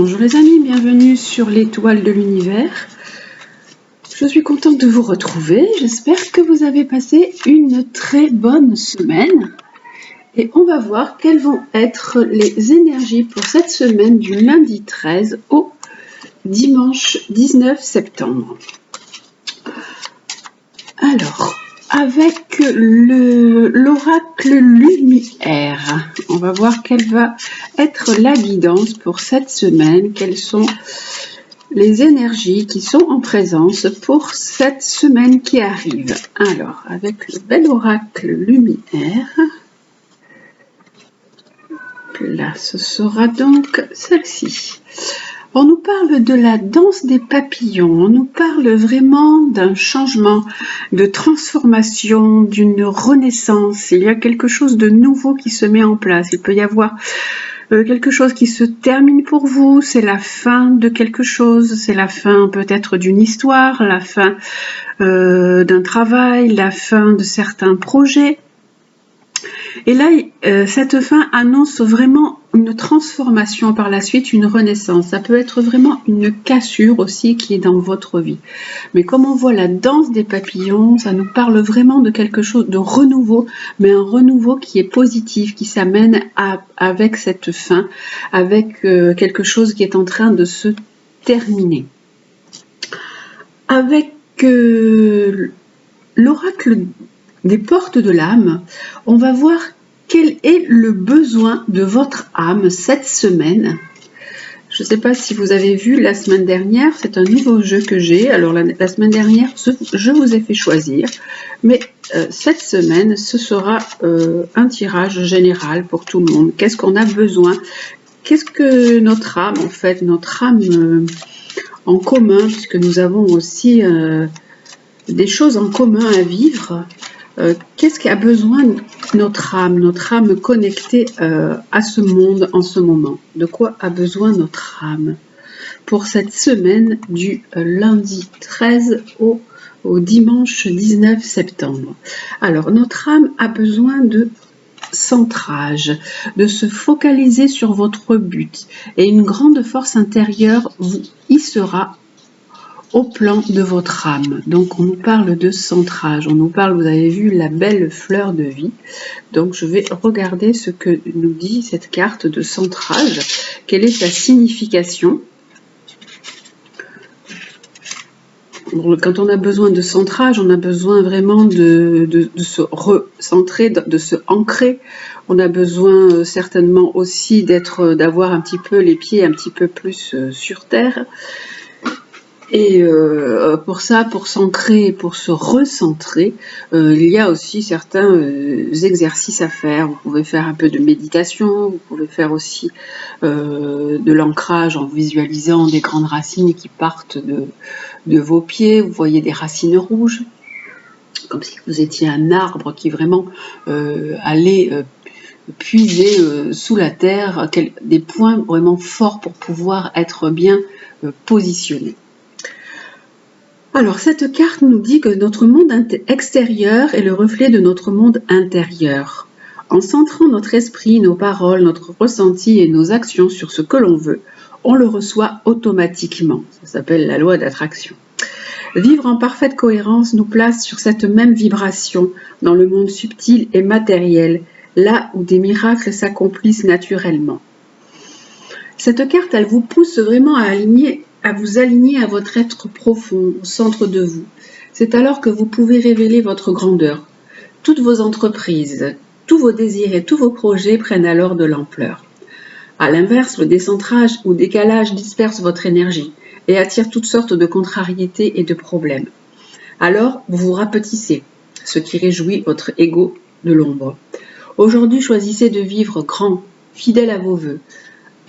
Bonjour les amis, bienvenue sur l'étoile de l'univers. Je suis contente de vous retrouver. J'espère que vous avez passé une très bonne semaine. Et on va voir quelles vont être les énergies pour cette semaine du lundi 13 au dimanche 19 septembre. Alors, avec l'oracle lumière, on va voir quelle va être la guidance pour cette semaine, quelles sont les énergies qui sont en présence pour cette semaine qui arrive. Alors, avec le bel oracle lumière, là, ce sera donc celle-ci. On nous parle de la danse des papillons, on nous parle vraiment d'un changement, de transformation, d'une renaissance. Il y a quelque chose de nouveau qui se met en place. Il peut y avoir quelque chose qui se termine pour vous, c'est la fin de quelque chose, c'est la fin peut-être d'une histoire, la fin d'un travail, la fin de certains projets. Et là, cette fin annonce vraiment une transformation par la suite, une renaissance. Ça peut être vraiment une cassure aussi qui est dans votre vie. Mais comme on voit la danse des papillons, ça nous parle vraiment de quelque chose de renouveau, mais un renouveau qui est positif, qui s'amène avec cette fin, avec quelque chose qui est en train de se terminer. Avec l'oracle des portes de l'âme, on va voir quel est le besoin de votre âme cette semaine. Je ne sais pas si vous avez vu la semaine dernière, c'est un nouveau jeu que j'ai. Alors la semaine dernière, je vous ai fait choisir, mais cette semaine, ce sera un tirage général pour tout le monde. Qu'est-ce qu'on a besoin? Qu'est-ce que notre âme, en fait, notre âme en commun, puisque nous avons aussi des choses en commun à vivre. Qu'est-ce qu'a besoin notre âme connectée à ce monde en ce moment? De quoi a besoin notre âme pour cette semaine du lundi 13 au dimanche 19 septembre? Alors, notre âme a besoin de centrage, de se focaliser sur votre but, et une grande force intérieure vous y sera au plan de votre âme. Donc on nous parle de centrage, on nous parle, vous avez vu, la belle fleur de vie. Donc je vais regarder ce que nous dit cette carte de centrage, quelle est sa signification. Quand on a besoin de centrage, on a besoin vraiment de se recentrer, de se ancrer. On a besoin certainement aussi d'avoir un petit peu les pieds un petit peu plus sur terre. Et pour ça, pour s'ancrer, pour se recentrer, il y a aussi certains exercices à faire. Vous pouvez faire un peu de méditation, vous pouvez faire aussi de l'ancrage en visualisant des grandes racines qui partent de vos pieds. Vous voyez des racines rouges, comme si vous étiez un arbre qui vraiment allait puiser sous la terre des points vraiment forts pour pouvoir être bien positionné. Alors, cette carte nous dit que notre monde extérieur est le reflet de notre monde intérieur. En centrant notre esprit, nos paroles, notre ressenti et nos actions sur ce que l'on veut, on le reçoit automatiquement. Ça s'appelle la loi d'attraction. Vivre en parfaite cohérence nous place sur cette même vibration dans le monde subtil et matériel, là où des miracles s'accomplissent naturellement. Cette carte, elle vous pousse vraiment à vous aligner à votre être profond, au centre de vous. C'est alors que vous pouvez révéler votre grandeur. Toutes vos entreprises, tous vos désirs et tous vos projets prennent alors de l'ampleur. À l'inverse, le décentrage ou décalage disperse votre énergie et attire toutes sortes de contrariétés et de problèmes. Alors, vous vous rapetissez, ce qui réjouit votre ego de l'ombre. Aujourd'hui, choisissez de vivre grand, fidèle à vos vœux.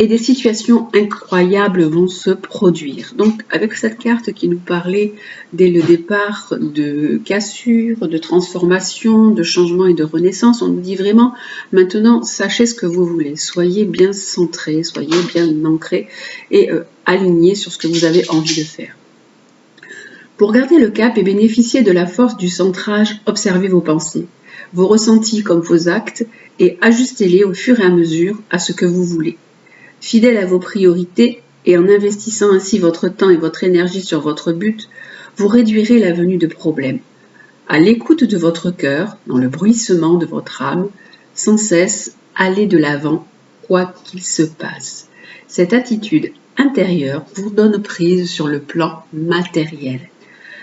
Et des situations incroyables vont se produire. Donc, avec cette carte qui nous parlait dès le départ de cassure, de transformation, de changement et de renaissance, on nous dit vraiment, maintenant, sachez ce que vous voulez. Soyez bien centrés, soyez bien ancrés et alignés sur ce que vous avez envie de faire. Pour garder le cap et bénéficier de la force du centrage, observez vos pensées, vos ressentis comme vos actes et ajustez-les au fur et à mesure à ce que vous voulez. Fidèle à vos priorités, Et en investissant ainsi votre temps et votre énergie sur votre but, vous réduirez la venue de problèmes. À l'écoute de votre cœur, dans le bruissement de votre âme, sans cesse, allez de l'avant, quoi qu'il se passe. Cette attitude intérieure vous donne prise sur le plan matériel,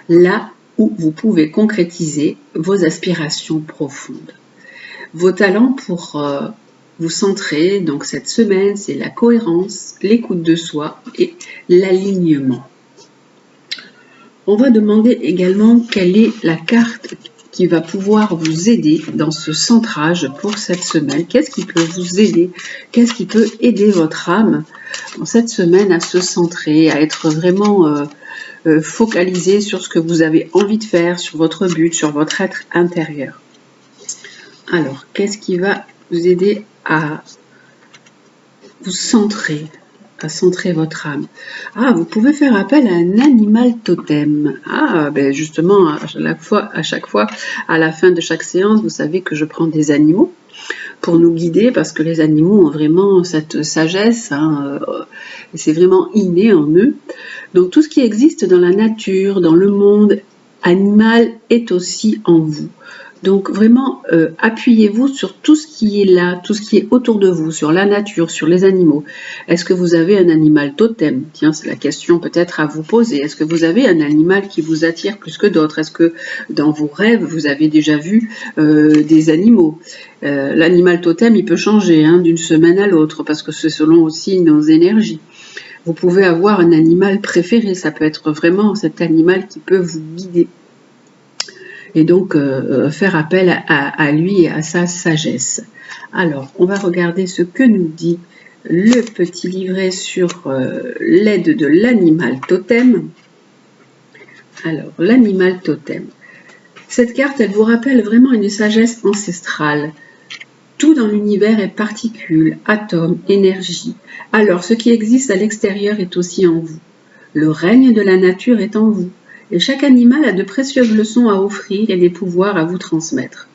là où vous pouvez concrétiser vos aspirations profondes. Vos talents pour vous centrer, donc cette semaine, c'est la cohérence, l'écoute de soi et l'alignement. On va demander également quelle est la carte qui va pouvoir vous aider dans ce centrage pour cette semaine. Qu'est-ce qui peut vous aider? Qu'est-ce qui peut aider votre âme dans cette semaine à se centrer, à être vraiment focalisé sur ce que vous avez envie de faire, sur votre but, sur votre être intérieur? Alors, qu'est-ce qui va vous aider à vous centrer, à centrer votre âme? Ah, vous pouvez faire appel à un animal totem. Ah, ben justement, à chaque fois, à la fin de chaque séance, vous savez que je prends des animaux pour nous guider, parce que les animaux ont vraiment cette sagesse, et c'est vraiment inné en eux. Donc tout ce qui existe dans la nature, dans le monde animal est aussi en vous. Donc vraiment, appuyez-vous sur tout ce qui est là, tout ce qui est autour de vous, sur la nature, sur les animaux. Est-ce que vous avez un animal totem? Tiens, c'est la question peut-être à vous poser. Est-ce que vous avez un animal qui vous attire plus que d'autres? Est-ce que dans vos rêves, vous avez déjà vu des animaux? L'animal totem, il peut changer d'une semaine à l'autre, parce que c'est selon aussi nos énergies. Vous pouvez avoir un animal préféré, ça peut être vraiment cet animal qui peut vous guider. Et donc faire appel à lui et à sa sagesse. Alors, on va regarder ce que nous dit le petit livret sur l'aide de l'animal totem. Alors, l'animal totem. Cette carte, elle vous rappelle vraiment une sagesse ancestrale. Tout dans l'univers est particules, atomes, énergie. Alors, ce qui existe à l'extérieur est aussi en vous. Le règne de la nature est en vous. Et chaque animal a de précieuses leçons à offrir et des pouvoirs à vous transmettre.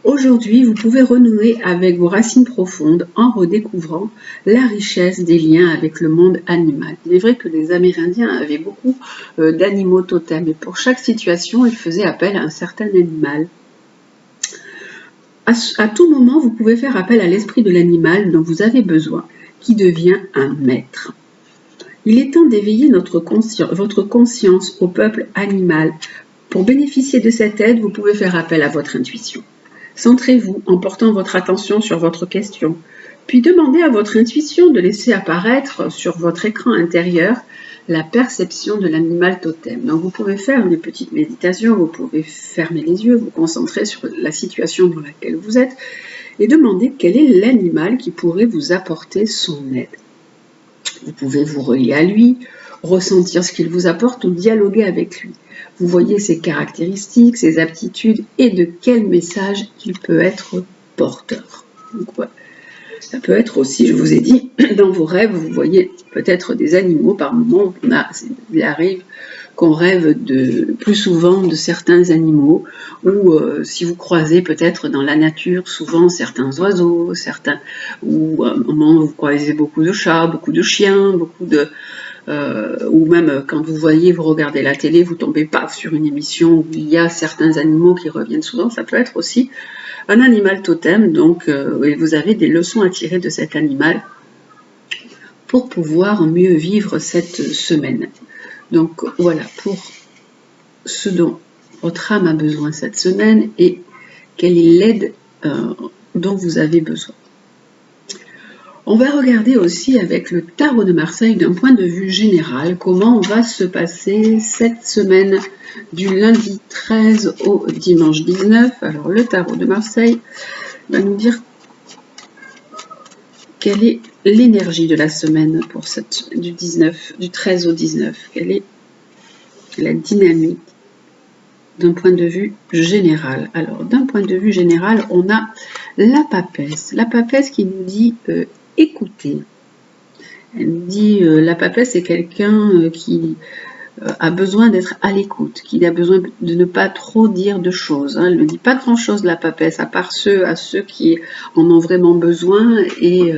Aujourd'hui, vous pouvez renouer avec vos racines profondes en redécouvrant la richesse des liens avec le monde animal. Il est vrai que les Amérindiens avaient beaucoup d'animaux totems, et pour chaque situation, ils faisaient appel à un certain animal. À tout moment, vous pouvez faire appel à l'esprit de l'animal dont vous avez besoin, qui devient un maître. Il est temps d'éveiller votre conscience au peuple animal. Pour bénéficier de cette aide, vous pouvez faire appel à votre intuition. Centrez-vous en portant votre attention sur votre question, puis demandez à votre intuition de laisser apparaître sur votre écran intérieur la perception de l'animal totem. Donc vous pouvez faire une petite méditation, vous pouvez fermer les yeux, vous concentrer sur la situation dans laquelle vous êtes et demander quel est l'animal qui pourrait vous apporter son aide. Vous pouvez vous relier à lui, ressentir ce qu'il vous apporte ou dialoguer avec lui. Vous voyez ses caractéristiques, ses aptitudes et de quel message il peut être porteur. Donc, voilà. Ça peut être aussi, je vous ai dit, dans vos rêves, vous voyez peut-être des animaux par moment. Il arrive qu'on rêve plus souvent de certains animaux, ou si vous croisez peut-être dans la nature souvent certains oiseaux, ou à un moment vous croisez beaucoup de chats, beaucoup de chiens, ou même quand vous regardez la télé, vous tombez paf sur une émission où il y a certains animaux qui reviennent souvent. Ça peut être aussi un animal totem, donc vous avez des leçons à tirer de cet animal pour pouvoir mieux vivre cette semaine. Donc voilà pour ce dont votre âme a besoin cette semaine et quelle est l'aide dont vous avez besoin. On va regarder aussi avec le tarot de Marseille d'un point de vue général comment va se passer cette semaine du lundi 13 au dimanche 19. Alors le tarot de Marseille va nous dire quelle est l'énergie de la semaine pour du 13 au 19. Quelle est la dynamique d'un point de vue général? Alors d'un point de vue général, on a la papesse. La papesse qui nous dit écoutez. Elle nous dit la papesse est quelqu'un qui a besoin d'être à l'écoute, qu'il a besoin de ne pas trop dire de choses. Elle ne dit pas grand-chose la papesse, à part à ceux qui en ont vraiment besoin. Et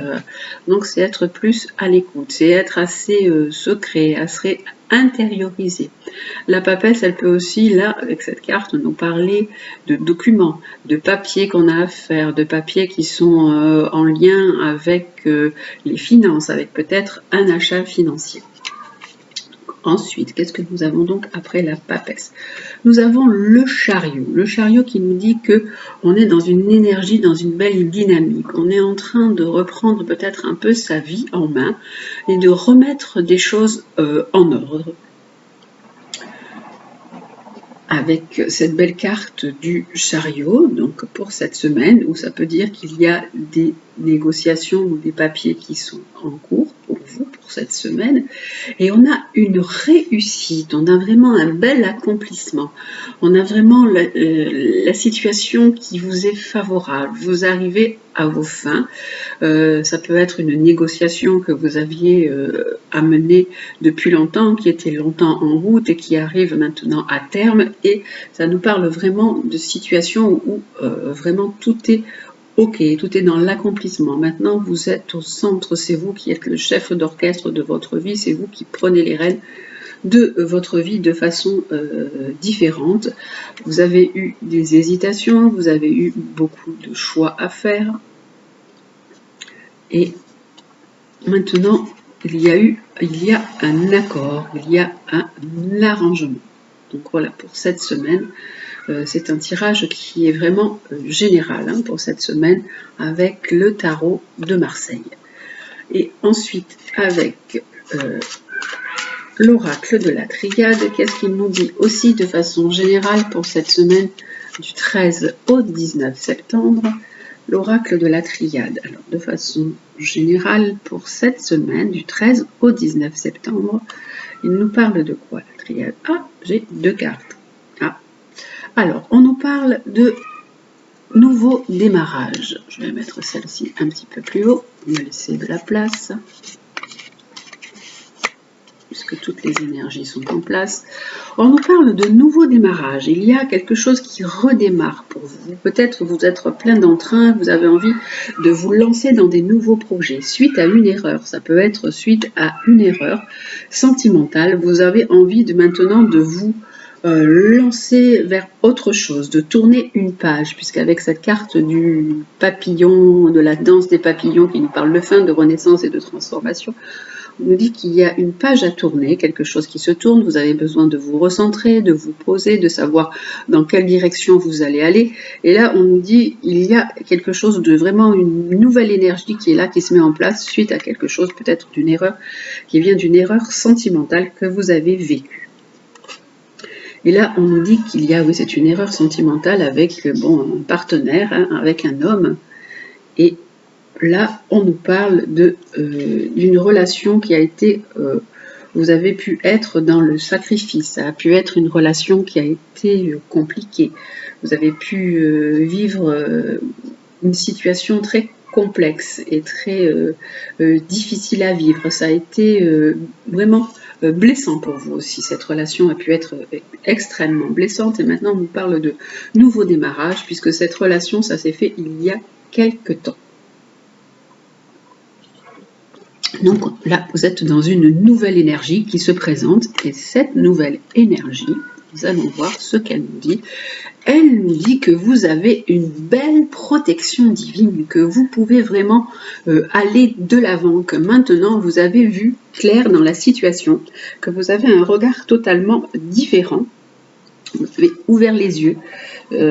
donc c'est être plus à l'écoute, c'est être assez secret, assez intériorisé. La papesse, elle peut aussi, là, avec cette carte, nous parler de documents, de papiers qu'on a à faire, de papiers qui sont en lien avec les finances, avec peut-être un achat financier. Ensuite, qu'est-ce que nous avons donc après la papesse? Nous avons le chariot qui nous dit que on est dans une énergie, dans une belle dynamique. On est en train de reprendre peut-être un peu sa vie en main et de remettre des choses en ordre. Avec cette belle carte du chariot, donc pour cette semaine, où ça peut dire qu'il y a des négociations ou des papiers qui sont en cours pour vous, pour cette semaine, et on a une réussite, on a vraiment un bel accomplissement, on a vraiment la situation qui vous est favorable, vous arrivez à vos fins, ça peut être une négociation que vous aviez à mener depuis longtemps, qui était longtemps en route et qui arrive maintenant à terme, et ça nous parle vraiment de situations où vraiment tout est ok, tout est dans l'accomplissement. Maintenant, vous êtes au centre, c'est vous qui êtes le chef d'orchestre de votre vie, c'est vous qui prenez les rênes de votre vie de façon différente. Vous avez eu des hésitations, vous avez eu beaucoup de choix à faire. Et maintenant, il y a un accord, il y a un arrangement. Donc voilà, pour cette semaine, c'est un tirage qui est vraiment général pour cette semaine avec le tarot de Marseille. Et ensuite, avec l'oracle de la triade, qu'est-ce qu'il nous dit aussi de façon générale pour cette semaine du 13 au 19 septembre? L'oracle de la triade. Alors, de façon générale, pour cette semaine, du 13 au 19 septembre, il nous parle de quoi, la triade? Ah, j'ai deux cartes. Ah. Alors, on nous parle de nouveau démarrage. Je vais mettre celle-ci un petit peu plus haut, me laisser de la place, puisque toutes les énergies sont en place. On nous parle de nouveau démarrage. Il y a quelque chose qui redémarre pour vous. Peut-être vous êtes plein d'entrain, vous avez envie de vous lancer dans des nouveaux projets suite à une erreur. Ça peut être suite à une erreur sentimentale. Vous avez envie maintenant de vous lancer vers autre chose, de tourner une page, puisqu'avec cette carte du papillon, de la danse des papillons qui nous parle de fin, de renaissance et de transformation, on nous dit qu'il y a une page à tourner, quelque chose qui se tourne, vous avez besoin de vous recentrer, de vous poser, de savoir dans quelle direction vous allez aller. Et là, on nous dit il y a quelque chose de vraiment une nouvelle énergie qui est là, qui se met en place suite à quelque chose, peut-être d'une erreur, qui vient d'une erreur sentimentale que vous avez vécue. Et là, on nous dit qu'il y a, oui, c'est une erreur sentimentale avec un partenaire, avec un homme, et là, on nous parle d'une relation qui a été, vous avez pu être dans le sacrifice, ça a pu être une relation qui a été compliquée, vous avez pu vivre une situation très complexe et très difficile à vivre, ça a été vraiment blessant pour vous aussi, cette relation a pu être extrêmement blessante, et maintenant on nous parle de nouveau démarrage, puisque cette relation, ça s'est fait il y a quelque temps. Donc là, vous êtes dans une nouvelle énergie qui se présente, et cette nouvelle énergie, nous allons voir ce qu'elle nous dit. Elle nous dit que vous avez une belle protection divine, que vous pouvez vraiment aller de l'avant, que maintenant vous avez vu clair dans la situation, que vous avez un regard totalement différent. Vous avez ouvert les yeux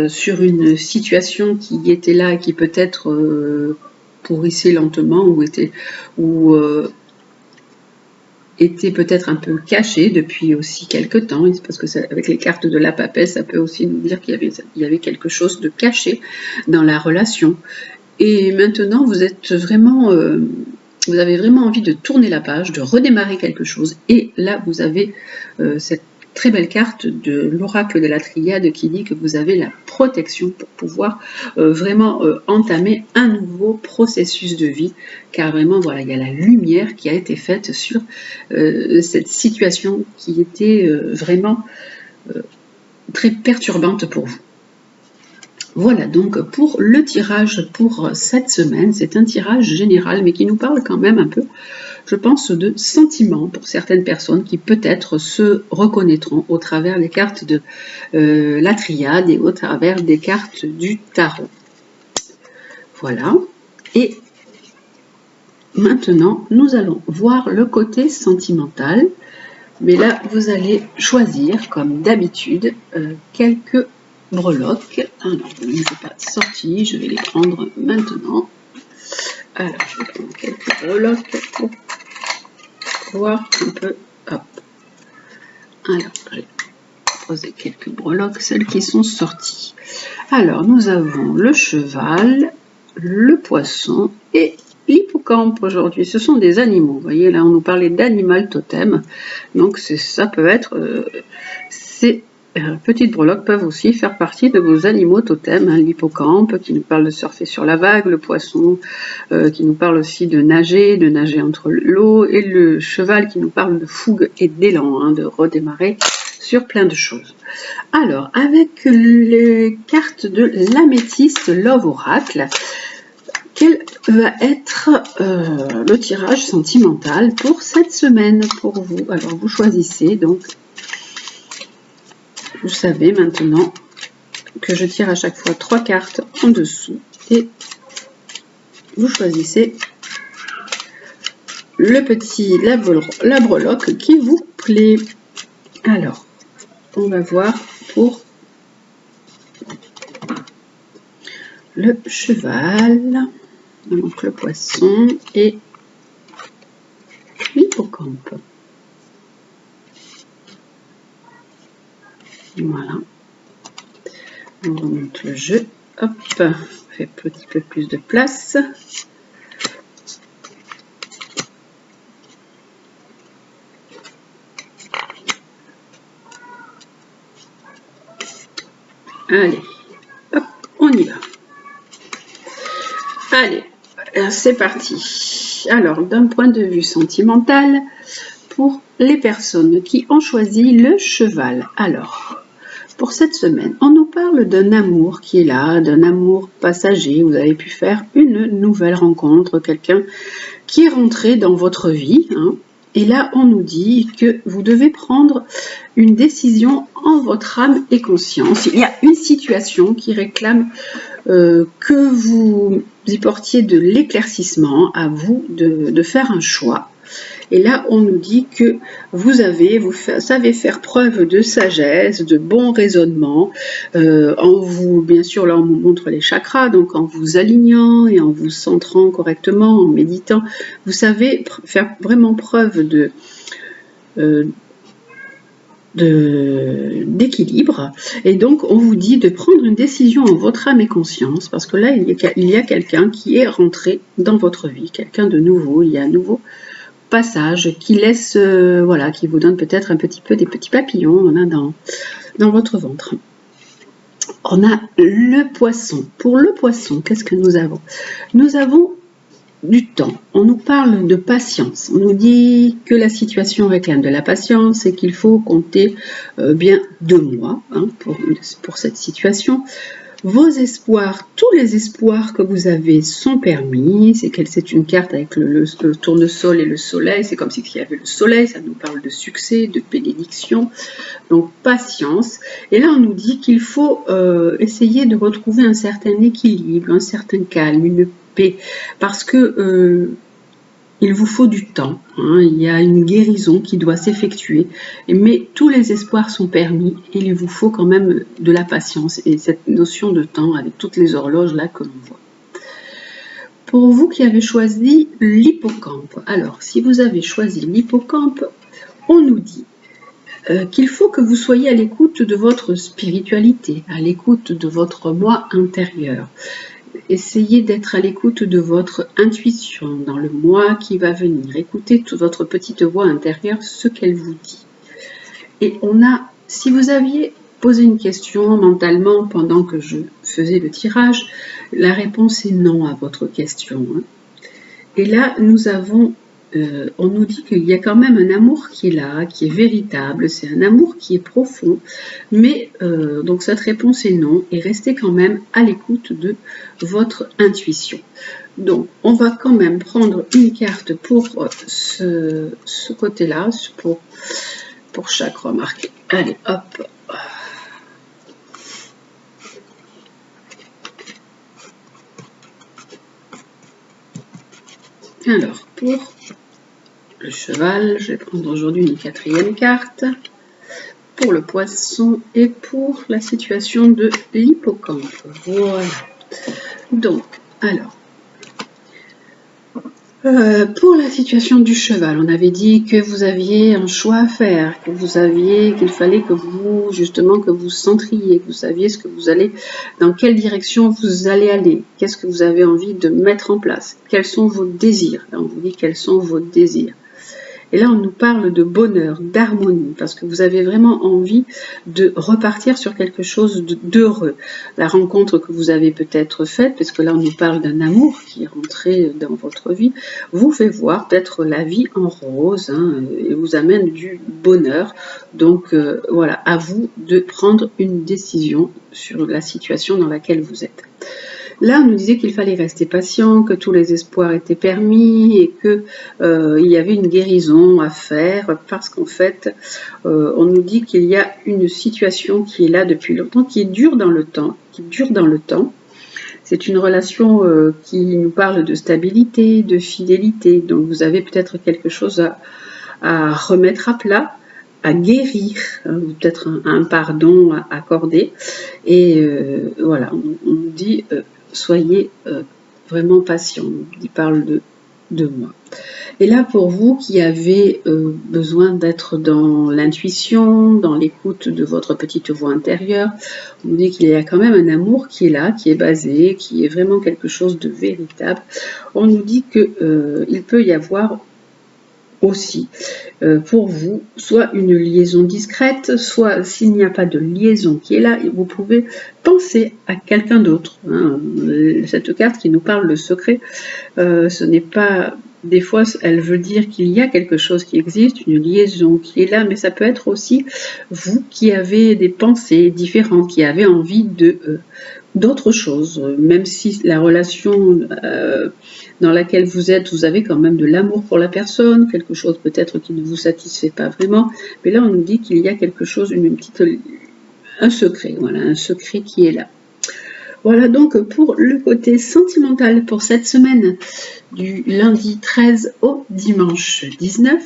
sur une situation qui était là et qui peut-être pourrissait lentement ou était peut-être un peu cachée depuis aussi quelque temps, parce que avec les cartes de la papesse, ça peut aussi nous dire qu'il y avait quelque chose de caché dans la relation. Et maintenant, vous êtes vraiment, vous avez vraiment envie de tourner la page, de redémarrer quelque chose. Et là, vous avez cette très belle carte de l'oracle de la Triade qui dit que vous avez la protection pour pouvoir vraiment entamer un nouveau processus de vie, car vraiment voilà, il y a la lumière qui a été faite sur cette situation qui était vraiment très perturbante pour vous. Voilà donc pour le tirage pour cette semaine. C'est un tirage général mais qui nous parle quand même un peu, je pense, de sentiments pour certaines personnes qui peut-être se reconnaîtront au travers des cartes de la Triade et au travers des cartes du tarot. Voilà. Et maintenant, nous allons voir le côté sentimental. Mais là, vous allez choisir, comme d'habitude, quelques breloques. Alors, je ne les ai pas sortis, je vais les prendre maintenant. Alors, je vais prendre quelques breloques pour voir un peu. Hop. Alors, je vais poser quelques breloques, celles qui sont sorties. Alors, nous avons le cheval, le poisson et l'hippocampe aujourd'hui. Ce sont des animaux. Vous voyez, là, on nous parlait d'animal totem. Donc, ça peut être... ces petites breloques peuvent aussi faire partie de vos animaux totems. Hein, l'hippocampe qui nous parle de surfer sur la vague, le poisson qui nous parle aussi de nager entre l'eau, et le cheval qui nous parle de fougue et d'élan, hein, de redémarrer sur plein de choses. Alors, avec les cartes de l'améthyste Love Oracle, quel va être le tirage sentimental pour cette semaine pour vous? Alors, vous choisissez donc. Vous savez maintenant que je tire à chaque fois 3 cartes en dessous et vous choisissez la breloque qui vous plaît. Alors, on va voir pour le cheval, donc le poisson et l'hippocampe. Voilà. On remonte le jeu. Hop, on fait un petit peu plus de place. Allez, hop, on y va. Allez, c'est parti. Alors, d'un point de vue sentimental, pour les personnes qui ont choisi le cheval. Alors, pour cette semaine, on nous parle d'un amour qui est là, d'un amour passager. Vous avez pu faire une nouvelle rencontre, quelqu'un qui est rentré dans votre vie. Hein, et là, on nous dit que vous devez prendre une décision en votre âme et conscience. Il y a une situation qui réclame que vous y portiez de l'éclaircissement, à vous de faire un choix. Et là, on nous dit que vous savez faire preuve de sagesse, de bon raisonnement, bien sûr, là on nous montre les chakras, donc en vous alignant et en vous centrant correctement, en méditant, vous savez faire vraiment preuve d'équilibre, et donc on vous dit de prendre une décision en votre âme et conscience, parce que là il y a quelqu'un qui est rentré dans votre vie, quelqu'un de nouveau, il y a un nouveau passage qui laisse, voilà, qui vous donne peut-être un petit peu des petits papillons là, dans votre ventre. On a le poisson. Pour le poisson, qu'est-ce que nous avons? Nous avons du temps. On nous parle de patience. On nous dit que la situation réclame de la patience et qu'il faut compter bien 2 mois hein, pour cette situation. Vos espoirs, tous les espoirs que vous avez sont permis. C'est une carte avec le tournesol et le soleil. C'est comme s'il y avait le soleil. Ça nous parle de succès, de bénédiction. Donc, patience. Et là, on nous dit qu'il faut essayer de retrouver un certain équilibre, un certain calme, une paix. Parce que il vous faut du temps, hein, il y a une guérison qui doit s'effectuer, mais tous les espoirs sont permis et il vous faut quand même de la patience et cette notion de temps avec toutes les horloges là que l'on voit. Pour vous qui avez choisi l'hippocampe, alors si vous avez choisi l'hippocampe, on nous dit qu'il faut que vous soyez à l'écoute de votre spiritualité, à l'écoute de votre moi intérieur. Essayez d'être à l'écoute de votre intuition dans le mois qui va venir. Écoutez toute votre petite voix intérieure, ce qu'elle vous dit. Et si vous aviez posé une question mentalement pendant que je faisais le tirage, la réponse est non à votre question. Et là, on nous dit qu'il y a quand même un amour qui est là, qui est véritable, c'est un amour qui est profond, mais donc cette réponse est non, et restez quand même à l'écoute de votre intuition. Donc, on va quand même prendre une carte pour ce côté-là, pour chaque remarque. Allez, hop. Alors, pour le cheval, je vais prendre aujourd'hui une 4e carte. Pour le poisson et pour la situation de l'hippocampe. Voilà. Donc, alors, pour la situation du cheval, on avait dit que vous aviez un choix à faire, qu'il fallait que vous centriez, que vous saviez dans quelle direction vous allez aller, qu'est-ce que vous avez envie de mettre en place, quels sont vos désirs. Là, on vous dit quels sont vos désirs. Et là, on nous parle de bonheur, d'harmonie, parce que vous avez vraiment envie de repartir sur quelque chose d'heureux. La rencontre que vous avez peut-être faite, parce que là, on nous parle d'un amour qui est rentré dans votre vie, vous fait voir peut-être la vie en rose, et vous amène du bonheur. Donc, voilà, à vous de prendre une décision sur la situation dans laquelle vous êtes. Là, on nous disait qu'il fallait rester patient, que tous les espoirs étaient permis et qu'il y avait une guérison à faire parce qu'en fait, on nous dit qu'il y a une situation qui est là depuis longtemps, qui dure dans le temps, C'est une relation qui nous parle de stabilité, de fidélité. Donc, vous avez peut-être quelque chose à remettre à plat, à guérir, ou peut-être un pardon à accorder. Et voilà, on nous dit... soyez vraiment patient. Il parle de moi. Et là, pour vous qui avez besoin d'être dans l'intuition, dans l'écoute de votre petite voix intérieure, on nous dit qu'il y a quand même un amour qui est là, qui est basé, qui est vraiment quelque chose de véritable. On nous dit qu'il peut y avoir aussi pour vous, soit une liaison discrète, soit s'il n'y a pas de liaison qui est là, vous pouvez penser à quelqu'un d'autre. Cette carte qui nous parle de secret, ce n'est pas... Des fois, elle veut dire qu'il y a quelque chose qui existe, une liaison qui est là, mais ça peut être aussi vous qui avez des pensées différentes, qui avez envie d'autre chose, même si la relation dans laquelle vous êtes, vous avez quand même de l'amour pour la personne, quelque chose peut-être qui ne vous satisfait pas vraiment, mais là on nous dit qu'il y a quelque chose, un secret, voilà, un secret qui est là. Voilà donc pour le côté sentimental pour cette semaine du lundi 13 au dimanche 19.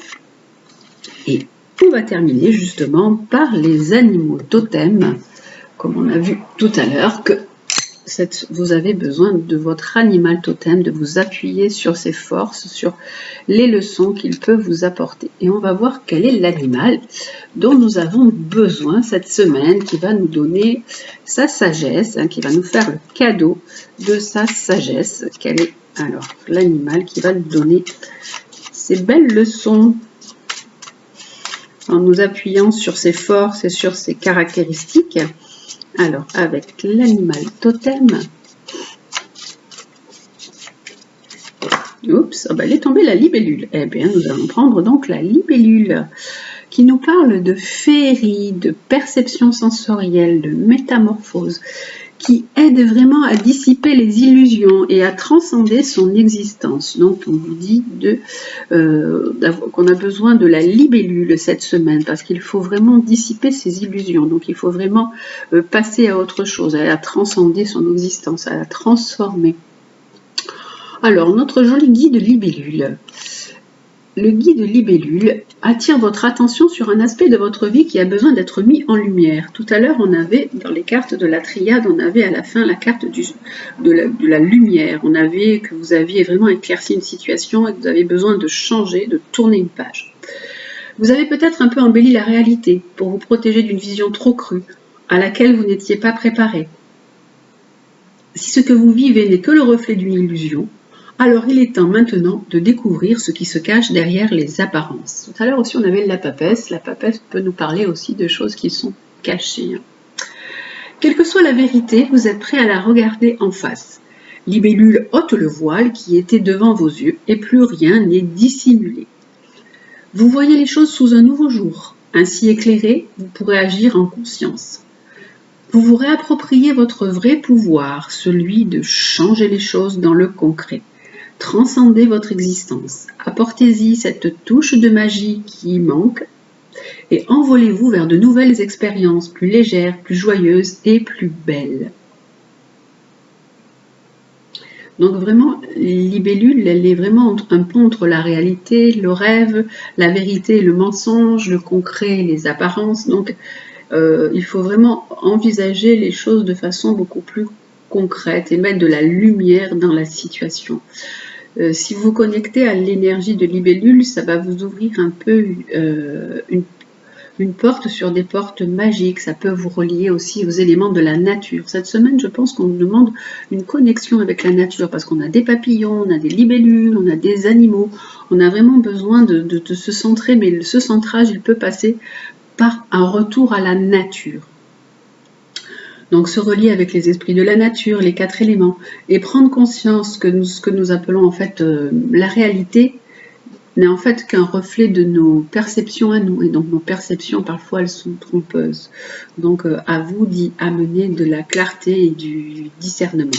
Et on va terminer justement par les animaux totems, comme on a vu tout à l'heure que vous avez besoin de votre animal totem, de vous appuyer sur ses forces, sur les leçons qu'il peut vous apporter. Et on va voir quel est l'animal dont nous avons besoin cette semaine, qui va nous donner sa sagesse, qui va nous faire le cadeau de sa sagesse. Quel est alors l'animal qui va nous donner ces belles leçons en nous appuyant sur ses forces et sur ses caractéristiques? Alors, avec l'animal totem, oups, elle est tombée la libellule. Eh bien, nous allons prendre donc la libellule, qui nous parle de féerie, de perception sensorielle, de métamorphose, qui aide vraiment à dissiper les illusions et à transcender son existence. Donc, on vous dit qu'on a besoin de la libellule cette semaine, parce qu'il faut vraiment dissiper ces illusions. Donc, il faut vraiment passer à autre chose, à transcender son existence, à la transformer. Alors, notre joli guide libellule. Le guide libellule attire votre attention sur un aspect de votre vie qui a besoin d'être mis en lumière. Tout à l'heure, on avait, dans les cartes de la triade, on avait à la fin la carte de la lumière. On avait que vous aviez vraiment éclairci une situation et que vous avez besoin de changer, de tourner une page. Vous avez peut-être un peu embelli la réalité pour vous protéger d'une vision trop crue, à laquelle vous n'étiez pas préparé. Si ce que vous vivez n'est que le reflet d'une illusion, Alors, il est temps maintenant de découvrir ce qui se cache derrière les apparences. Tout à l'heure aussi, on avait la papesse. La papesse peut nous parler aussi de choses qui sont cachées. Quelle que soit la vérité, vous êtes prêt à la regarder en face. Libellule ôte le voile qui était devant vos yeux et plus rien n'est dissimulé. Vous voyez les choses sous un nouveau jour. Ainsi éclairé, vous pourrez agir en conscience. Vous vous réappropriez votre vrai pouvoir, celui de changer les choses dans le concret. Transcendez votre existence, apportez-y cette touche de magie qui y manque et envolez-vous vers de nouvelles expériences plus légères, plus joyeuses et plus belles. Donc vraiment, Libellule, elle est vraiment un pont entre la réalité, le rêve, la vérité, le mensonge, le concret, les apparences. Donc il faut vraiment envisager les choses de façon beaucoup plus concrète et mettre de la lumière dans la situation. Si vous vous connectez à l'énergie de Libellule, ça va vous ouvrir un peu une porte sur des portes magiques. Ça peut vous relier aussi aux éléments de la nature. Cette semaine, je pense qu'on nous demande une connexion avec la nature parce qu'on a des papillons, on a des libellules, on a des animaux. On a vraiment besoin de se centrer, mais ce centrage, il peut passer par un retour à la nature. Donc se relier avec les esprits de la nature, les 4 éléments, et prendre conscience que ce que nous appelons en fait la réalité n'est en fait qu'un reflet de nos perceptions à nous, et donc nos perceptions parfois elles sont trompeuses. Donc à vous d'y amener de la clarté et du discernement.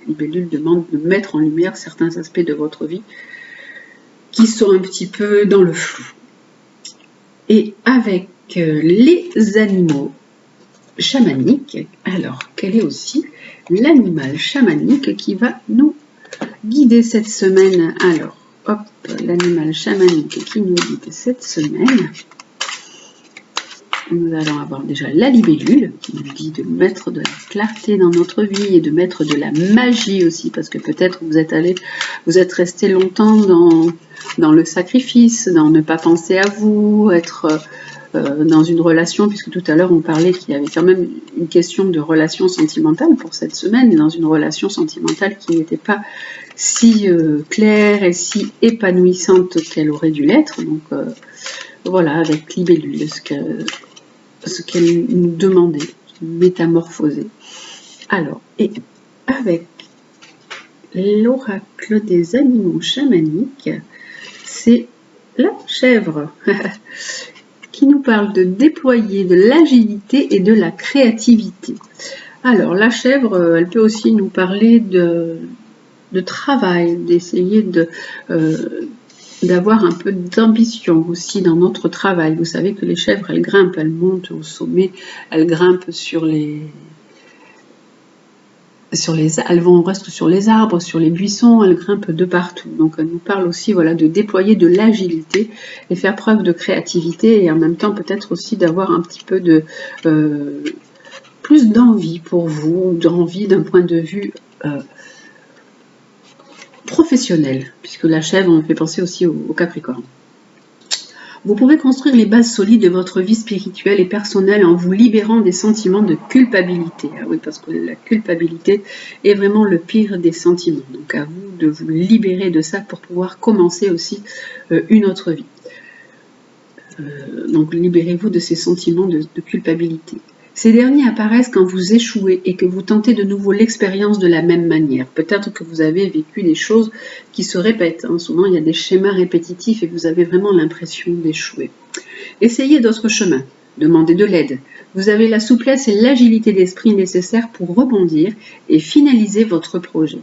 Libellule demande de mettre en lumière certains aspects de votre vie qui sont un petit peu dans le flou. Et avec les animaux chamaniques, alors quel est aussi l'animal chamanique qui va nous guider cette semaine? Alors, hop, l'animal chamanique qui nous guide cette semaine. Nous allons avoir déjà la libellule qui nous dit de mettre de la clarté dans notre vie et de mettre de la magie aussi, parce que peut-être vous êtes resté longtemps dans le sacrifice, dans ne pas penser à vous, être dans une relation, puisque tout à l'heure on parlait qu'il y avait quand même une question de relation sentimentale pour cette semaine, et dans une relation sentimentale qui n'était pas si claire et si épanouissante qu'elle aurait dû l'être. Donc voilà, avec libellule, ce qu'elle nous demandait, métamorphoser. Alors, et avec l'oracle des animaux chamaniques, c'est la chèvre qui nous parle de déployer de l'agilité et de la créativité. Alors, la chèvre, elle peut aussi nous parler de travail, d'essayer d'avoir un peu d'ambition aussi dans notre travail. Vous savez que les chèvres, elles grimpent, elles montent au sommet, elles grimpent elles restent sur les arbres, sur les buissons, elles grimpent de partout. Donc elle nous parle aussi voilà, de déployer de l'agilité et faire preuve de créativité et en même temps peut-être aussi d'avoir un petit peu de plus d'envie pour vous, d'envie d'un point de vue professionnel, puisque la chèvre, on fait penser aussi au Capricorne. Vous pouvez construire les bases solides de votre vie spirituelle et personnelle en vous libérant des sentiments de culpabilité. Ah oui, parce que la culpabilité est vraiment le pire des sentiments. Donc à vous de vous libérer de ça pour pouvoir commencer aussi une autre vie. Donc libérez-vous de ces sentiments de culpabilité. Ces derniers apparaissent quand vous échouez et que vous tentez de nouveau l'expérience de la même manière. Peut-être que vous avez vécu des choses qui se répètent. Souvent, il y a des schémas répétitifs et vous avez vraiment l'impression d'échouer. Essayez d'autres chemins. Demandez de l'aide. Vous avez la souplesse et l'agilité d'esprit nécessaires pour rebondir et finaliser votre projet.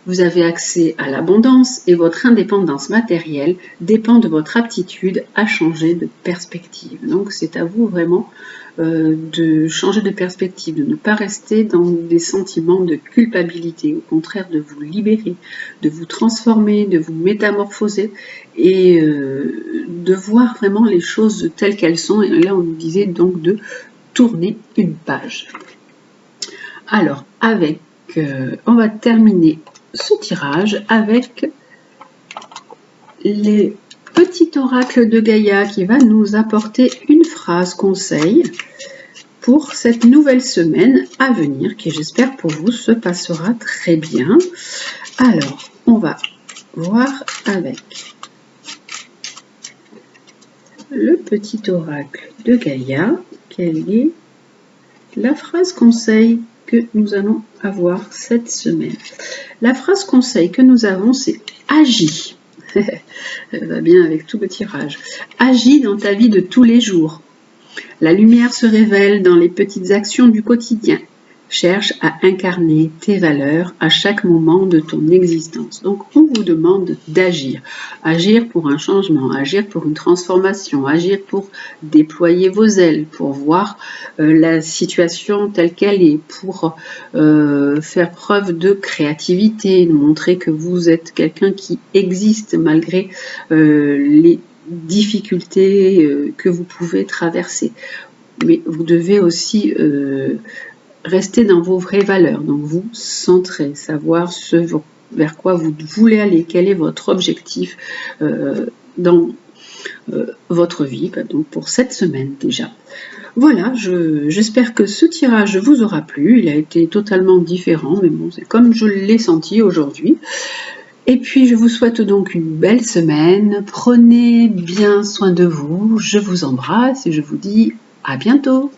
Vous avez accès à l'abondance et votre indépendance matérielle dépend de votre aptitude à changer de perspective. Donc, c'est à vous vraiment de changer de perspective, de ne pas rester dans des sentiments de culpabilité, au contraire de vous libérer, de vous transformer, de vous métamorphoser et de voir vraiment les choses telles qu'elles sont. Et là, on nous disait donc de tourner une page. Alors, on va terminer ce tirage avec les petits oracles de Gaïa qui va nous apporter une phrase conseil pour cette nouvelle semaine à venir qui, j'espère pour vous, se passera très bien. Alors, on va voir avec le petit oracle de Gaïa quelle est la phrase conseil que nous allons avoir cette semaine. La phrase conseil que nous avons, c'est « Agis ». Elle va bien avec tout le tirage. Agis dans ta vie de tous les jours. La lumière se révèle dans les petites actions du quotidien. Cherche à incarner tes valeurs à chaque moment de ton existence. Donc, on vous demande d'agir. Agir pour un changement, agir pour une transformation, agir pour déployer vos ailes, pour voir la situation telle qu'elle est, pour faire preuve de créativité, montrer que vous êtes quelqu'un qui existe malgré les difficultés que vous pouvez traverser. Mais vous devez aussi rester dans vos vraies valeurs, donc vous centrer, savoir ce vers quoi vous voulez aller, quel est votre objectif dans votre vie, donc pour cette semaine déjà. Voilà, j'espère que ce tirage vous aura plu, il a été totalement différent, mais bon, c'est comme je l'ai senti aujourd'hui. Et puis je vous souhaite donc une belle semaine, prenez bien soin de vous, je vous embrasse et je vous dis à bientôt.